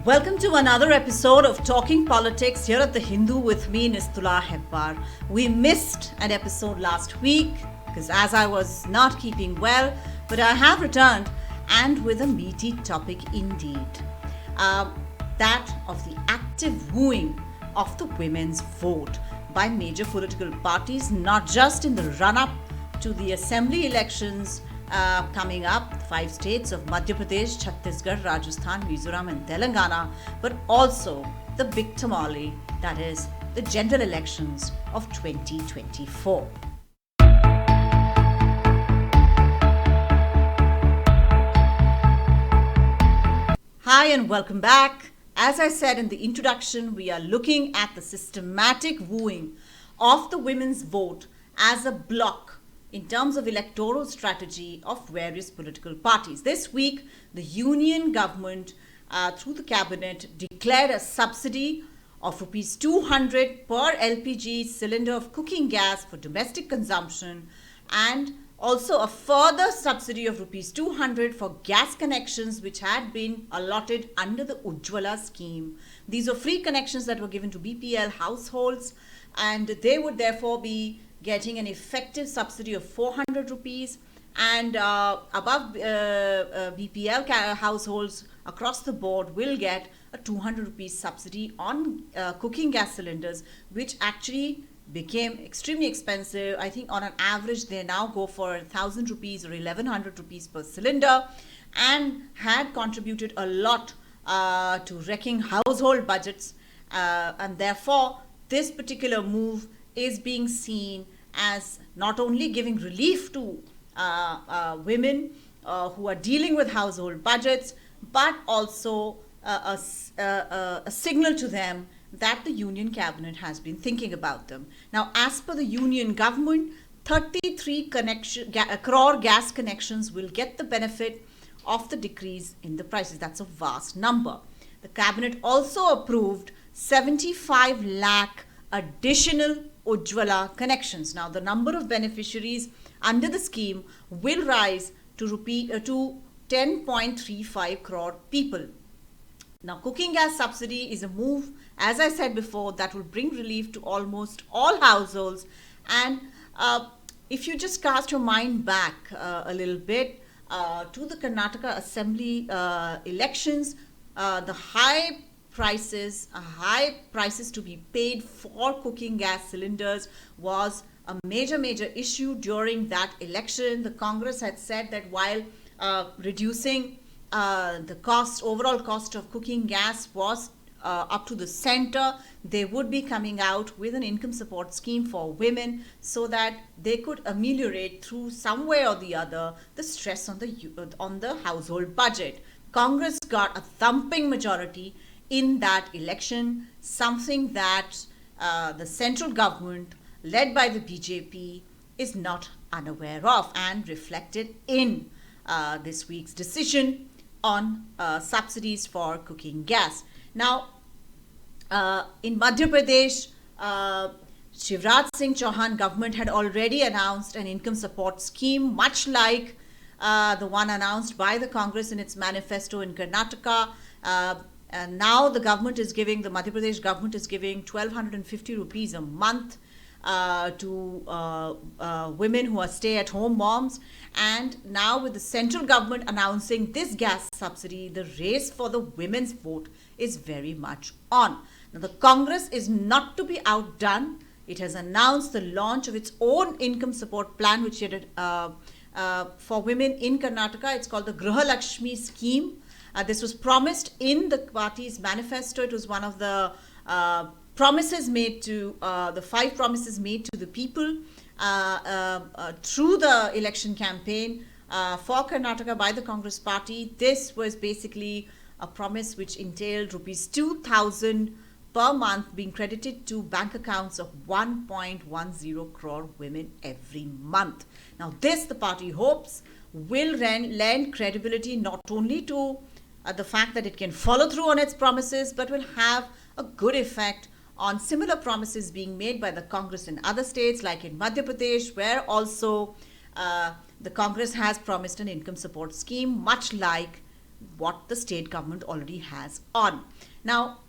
Welcome to another episode of Talking Politics here at The Hindu with me, Nistula, Hebbar. We missed an episode last week because as I was not keeping well, but I have returned and with a meaty topic indeed. That of the active wooing of the women's vote by major political parties, not just in the run-up to the assembly elections coming up, 5 states of Madhya Pradesh, Chhattisgarh, Rajasthan, Mizoram and Telangana, but also the big tamale, that is the general elections of 2024. Hi and welcome back. As I said in the introduction, we are looking at the systematic wooing of the women's vote as a bloc in terms of electoral strategy of various political parties. This week, the union government, through the cabinet, declared a subsidy of rupees 200 per LPG cylinder of cooking gas for domestic consumption, and also a further subsidy of rupees 200 for gas connections which had been allotted under the Ujjwala scheme. These are free connections that were given to BPL households, and they would therefore be getting an effective subsidy of 400 rupees, and above BPL households across the board will get a 200 rupees subsidy on cooking gas cylinders, which actually became extremely expensive. I think on an average they now go for 1,000 rupees or 1,100 rupees per cylinder, and had contributed a lot to wrecking household budgets, and therefore this particular move is being seen as not only giving relief to women who are dealing with household budgets, but also a signal to them that the union cabinet has been thinking about them. Now, as per the union government, 33 crore gas connections will get the benefit of the decrease in the prices. That's a vast number. The cabinet also approved 75 lakh additional Ujjwala connections. Now, the number of beneficiaries under the scheme will rise to 10.35 crore people. Now, cooking gas subsidy is a move, as I said before, that will bring relief to almost all households. And if you just cast your mind back a little bit to the Karnataka Assembly elections, the high prices to be paid for cooking gas cylinders was a major issue during that election. The Congress had said that while reducing the overall cost of cooking gas was up to the center, they would be coming out with an income support scheme for women so that they could ameliorate through some way or the other the stress on the household budget. Congress got a thumping majority in that election, something that the central government led by the BJP is not unaware of, and reflected in this week's decision on subsidies for cooking gas. Now, in Madhya Pradesh, Shivraj Singh Chauhan government had already announced an income support scheme, much like the one announced by the Congress in its manifesto in Karnataka. And now the Madhya Pradesh government is giving 1,250 rupees a month to women who are stay-at-home moms. And now with the central government announcing this gas subsidy, the race for the women's vote is very much on. Now, the Congress is not to be outdone. It has announced the launch of its own income support plan, which it for women in Karnataka. It's called the Griha Lakshmi scheme. This was promised in the party's manifesto. It was one of the promises made to the 5 promises made to the people through the election campaign for Karnataka by the Congress party. This was basically a promise which entailed rupees 2,000 per month being credited to bank accounts of 1.10 crore women every month. Now, this, the party hopes, will lend credibility not only to the fact that it can follow through on its promises, but will have a good effect on similar promises being made by the Congress in other states, like in Madhya Pradesh, where also the Congress has promised an income support scheme, much like what the state government already has on. Now,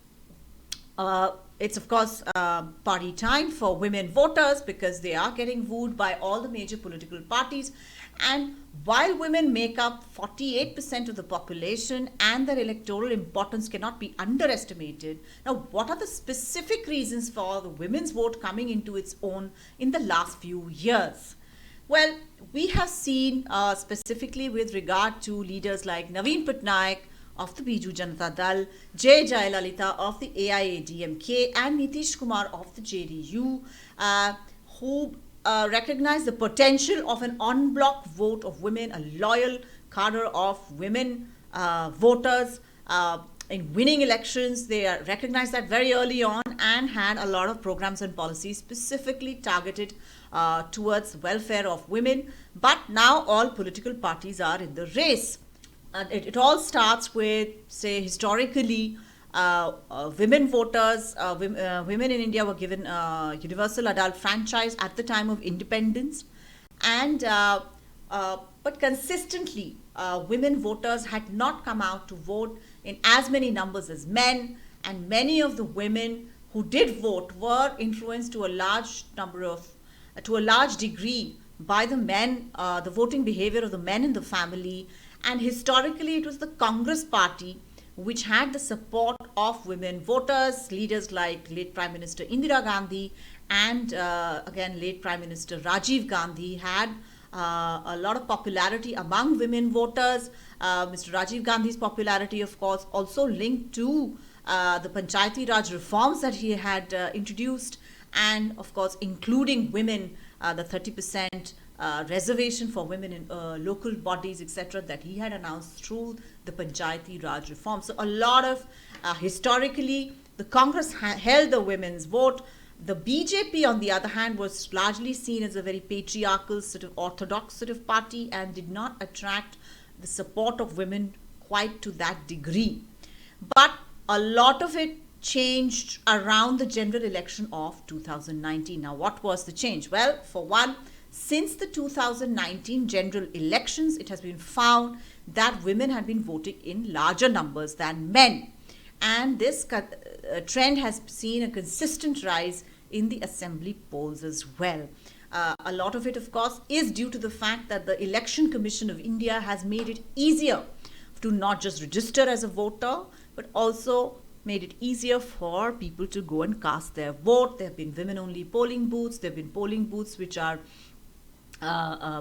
it's of course party time for women voters because they are getting wooed by all the major political parties. And while women make up 48% of the population and their electoral importance cannot be underestimated, now what are the specific reasons for the women's vote coming into its own in the last few years? Well, we have seen specifically with regard to leaders like Naveen Patnaik of the Biju Janata Dal, J. Jayalalita of the AIADMK, and Nitish Kumar of the JDU, who recognize the potential of an en bloc vote of women, a loyal cadre of women voters in winning elections. They recognized that very early on and had a lot of programs and policies specifically targeted towards welfare of women. But now all political parties are in the race. It all starts with, say, historically, women voters, women in India were given universal adult franchise at the time of independence, and but consistently, women voters had not come out to vote in as many numbers as men, and many of the women who did vote were influenced to a large degree by the men, the voting behavior of the men in the family. And historically, it was the Congress party which had the support of women voters. Leaders like late Prime Minister Indira Gandhi and again late Prime Minister Rajiv Gandhi had a lot of popularity among women voters. Mr. Rajiv Gandhi's popularity, of course, also linked to the Panchayati Raj reforms that he had introduced, and of course including women, the 30% reservation for women in local bodies, etc., that he had announced through the Panchayati Raj reform. So a lot of historically, the Congress held the women's vote. The BJP, on the other hand, was largely seen as a very patriarchal, sort of orthodox sort of party and did not attract the support of women quite to that degree. But a lot of it changed around the general election of 2019. Now, what was the change? Well, for one, since the 2019 general elections, it has been found that women had been voting in larger numbers than men. And this trend has seen a consistent rise in the assembly polls as well. A lot of it, of course, is due to the fact that the Election Commission of India has made it easier to not just register as a voter, but also made it easier for people to go and cast their vote. There have been women-only polling booths. There have been polling booths which are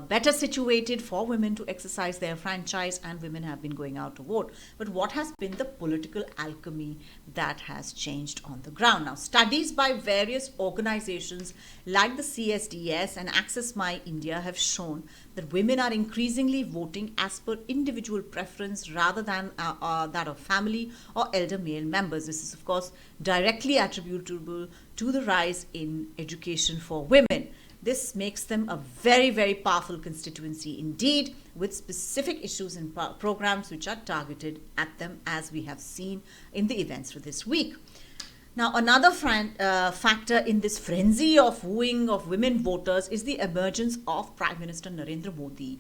better situated for women to exercise their franchise, and women have been going out to vote. But what has been the political alchemy that has changed on the ground? Now, studies by various organizations like the CSDS and Access My India have shown that women are increasingly voting as per individual preference rather than that of family or elder male members. This is, of course, directly attributable to the rise in education for women. This makes them a very, very powerful constituency indeed, with specific issues and programs which are targeted at them, as we have seen in the events for this week. Now, another factor in this frenzy of wooing of women voters is the emergence of Prime Minister Narendra Modi,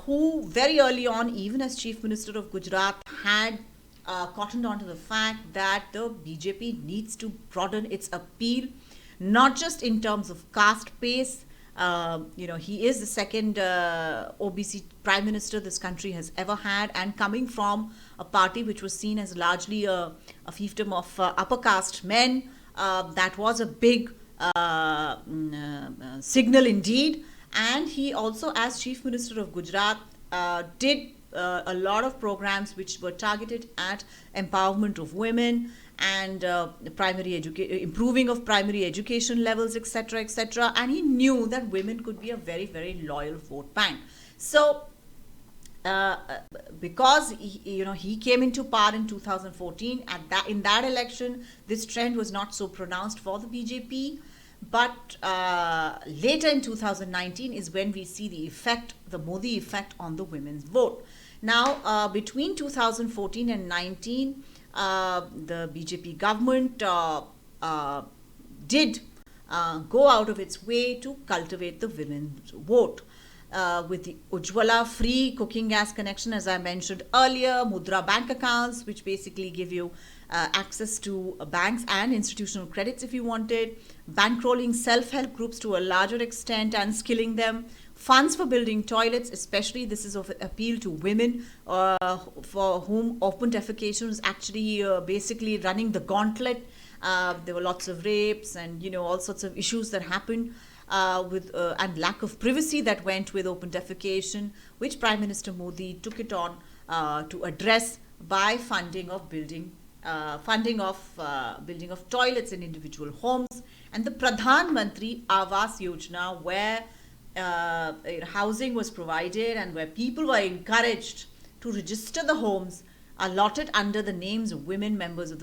who very early on, even as Chief Minister of Gujarat, had cottoned on to the fact that the BJP needs to broaden its appeal, not just in terms of caste base. He is the second OBC prime minister this country has ever had, and coming from a party which was seen as largely a fiefdom of upper caste men. That was a big signal indeed. And he also, as chief minister of Gujarat, did a lot of programs which were targeted at empowerment of women and improving of primary education levels, etc., etc. And he knew that women could be a very, very loyal vote bank. So, because he came into power in 2014, in that election, this trend was not so pronounced for the BJP. But later in 2019 is when we see the Modi effect on the women's vote. Now, between 2014 and 19, the BJP government did go out of its way to cultivate the women's vote. with the Ujjwala free cooking gas connection, as I mentioned earlier, Mudra bank accounts, which basically give you access to banks and institutional credits if you wanted, bankrolling self-help groups to a larger extent and skilling them, funds for building toilets, especially this is of appeal to women for whom open defecation was actually basically running the gauntlet. There were lots of rapes and all sorts of issues that happened and lack of privacy that went with open defecation, which Prime Minister Modi took it on to address by funding of building of toilets in individual homes, and the Pradhan Mantri Awas Yojana, where housing was provided and where people were encouraged to register the homes allotted under the names of women members of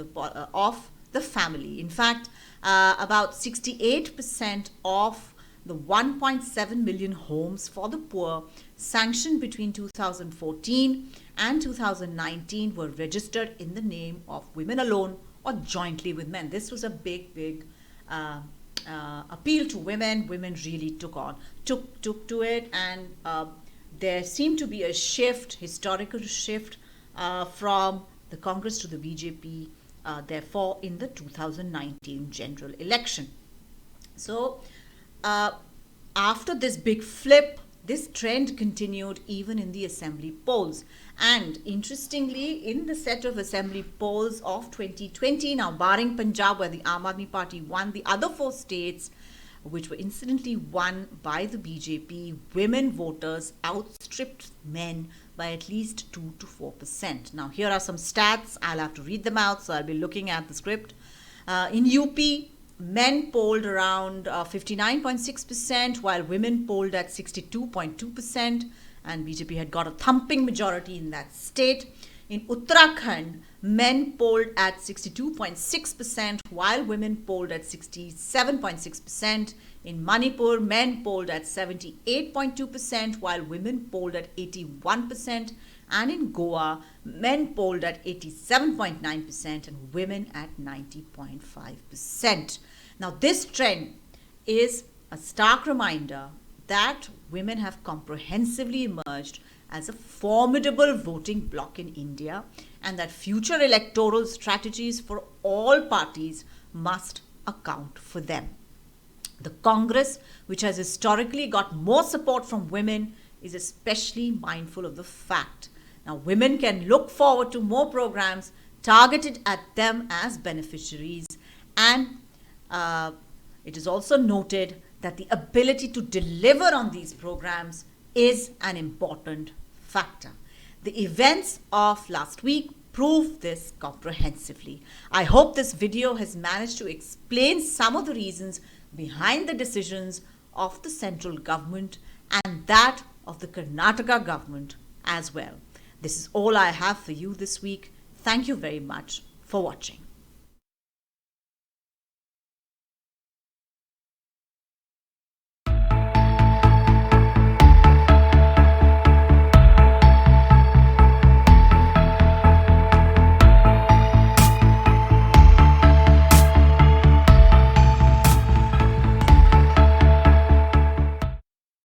the family. In fact, about 68% of the 1.7 million homes for the poor sanctioned between 2014 and 2019 were registered in the name of women alone or jointly with men. This was a big appeal to women. Women really took to it, and there seemed to be a historical shift from the Congress to the BJP, therefore in the 2019 general election. So after this big flip, this trend continued even in the assembly polls. And interestingly, in the set of assembly polls of 2020, now barring Punjab where the Aam Aadmi Party won, the other 4 states, which were incidentally won by the BJP, women voters outstripped men by at least 2 to 4%. Now here are some stats. I'll have to read them out, so I'll be looking at the script. In UP, men polled around 59.6%, while women polled at 62.2%, and BJP had got a thumping majority in that state. In Uttarakhand, men polled at 62.6%, while women polled at 67.6%. In Manipur, men polled at 78.2%, while women polled at 81%. And in Goa, men polled at 87.9% and women at 90.5%. Now, this trend is a stark reminder that women have comprehensively emerged as a formidable voting bloc in India, and that future electoral strategies for all parties must account for them. The Congress, which has historically got more support from women, is especially mindful of the fact. Now, women can look forward to more programs targeted at them as beneficiaries, and it is also noted that the ability to deliver on these programs is an important factor. The events of last week prove this comprehensively. I hope this video has managed to explain some of the reasons behind the decisions of the central government and that of the Karnataka government as well. This is all I have for you this week. Thank you very much for watching.